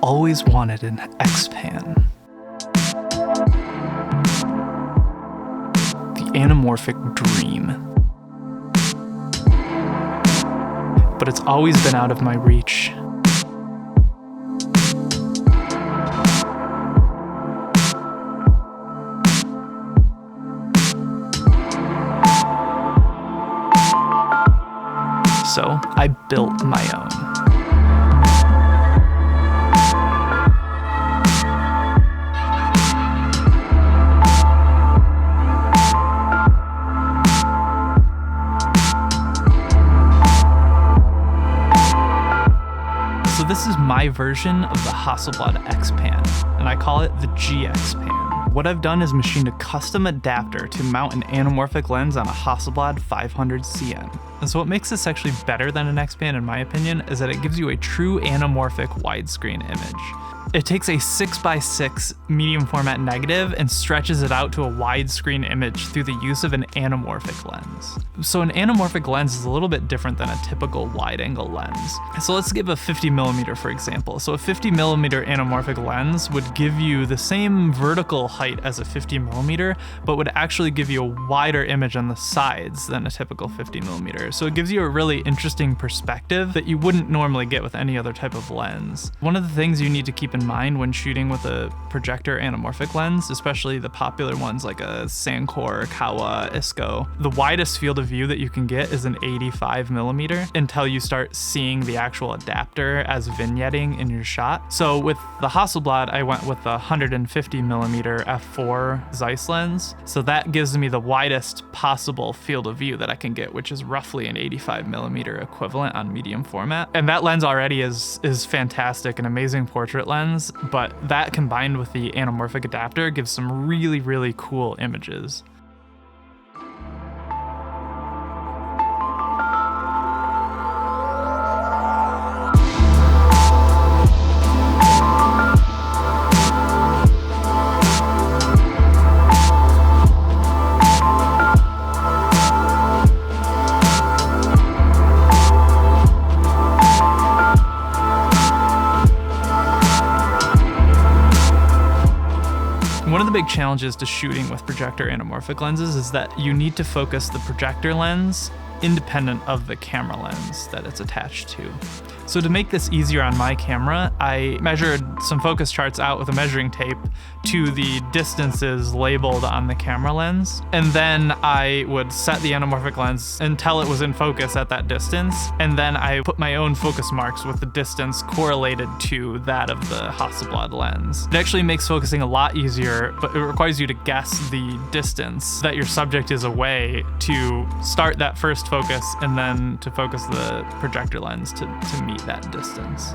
always wanted an X-Pan. The anamorphic dream. But it's always been out of my reach. So I built my own. So this is my version of the Hasselblad X-Pan, and I call it the GX-Pan. What I've done is machined a custom adapter to mount an anamorphic lens on a Hasselblad 500 CN. And so what makes this actually better than an X-Pan in my opinion is that it gives you a true anamorphic widescreen image. It takes a 6x6 medium format negative and stretches it out to a widescreen image through the use of an anamorphic lens. So an anamorphic lens is a little bit different than a typical wide angle lens. So let's give a 50mm for example. So a 50mm anamorphic lens would give you the same vertical height as a 50mm, but would actually give you a wider image on the sides than a typical 50mm. So it gives you a really interesting perspective that you wouldn't normally get with any other type of lens. One of the things you need to keep in mind when shooting with a projector anamorphic lens, especially the popular ones like a Sankor, Kawa, Isco, the widest field of view that you can get is an 85mm until you start seeing the actual adapter as vignetting in your shot. So with the Hasselblad, I went with the 150mm f4 Zeiss lens. So that gives me the widest possible field of view that I can get, which is roughly an 85mm equivalent on medium format. And that lens already is fantastic, an amazing portrait lens, but that combined with the anamorphic adapter gives some really, really cool images. One of the big challenges to shooting with projector anamorphic lenses is that you need to focus the projector lens independent of the camera lens that it's attached to. So to make this easier on my camera, I measured some focus charts out with a measuring tape to the distances labeled on the camera lens. And then I would set the anamorphic lens until it was in focus at that distance. And then I put my own focus marks with the distance correlated to that of the Hasselblad lens. It actually makes focusing a lot easier, but it requires you to guess the distance that your subject is away to start that first focus and then to focus the projector lens to meet that distance.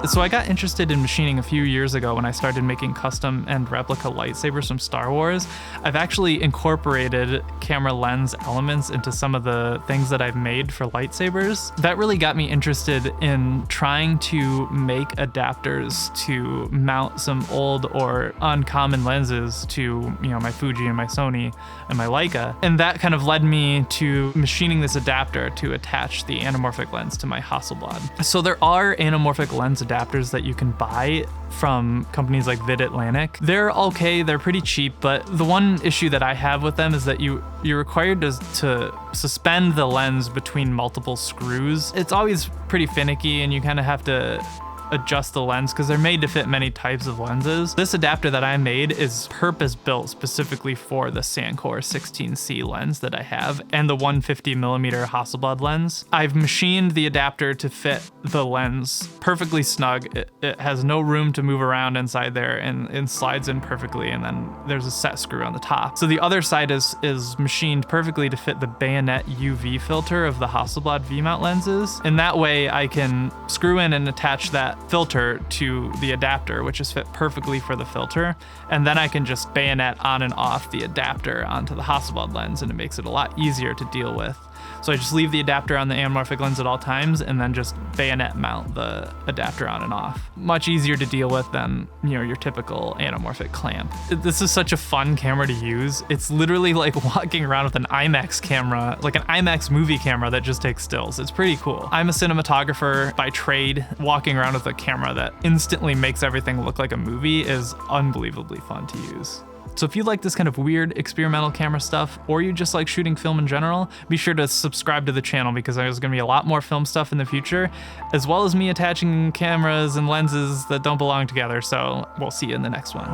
So I got interested in machining a few years ago when I started making custom and replica lightsabers from Star Wars. I've actually incorporated camera lens elements into some of the things that I've made for lightsabers. That really got me interested in trying to make adapters to mount some old or uncommon lenses to, my Fuji and my Sony and my Leica. And that kind of led me to machining this adapter to attach the anamorphic lens to my Hasselblad. So there are anamorphic lens adapters that you can buy from companies like Vid Atlantic. They're okay, they're pretty cheap, but the one issue that I have with them is that you're required to suspend the lens between multiple screws. It's always pretty finicky and you kind of have to adjust the lens because they're made to fit many types of lenses. This adapter that I made is purpose-built specifically for the Sankor 16C lens that I have and the 150mm Hasselblad lens. I've machined the adapter to fit the lens perfectly snug. It has no room to move around inside there and slides in perfectly, and then there's a set screw on the top. So the other side is machined perfectly to fit the bayonet UV filter of the Hasselblad V-mount lenses. And that way I can screw in and attach that filter to the adapter, which is fit perfectly for the filter. And then I can just bayonet on and off the adapter onto the Hasselblad lens, and it makes it a lot easier to deal with. So I just leave the adapter on the anamorphic lens at all times and then just bayonet mount the adapter on and off. Much easier to deal with than, your typical anamorphic clamp. This is such a fun camera to use. It's literally like walking around with an IMAX camera, like an IMAX movie camera that just takes stills. It's pretty cool. I'm a cinematographer by trade. Walking around with a camera that instantly makes everything look like a movie is unbelievably fun to use. So if you like this kind of weird experimental camera stuff, or you just like shooting film in general, be sure to subscribe to the channel because there's gonna be a lot more film stuff in the future, as well as me attaching cameras and lenses that don't belong together. So we'll see you in the next one.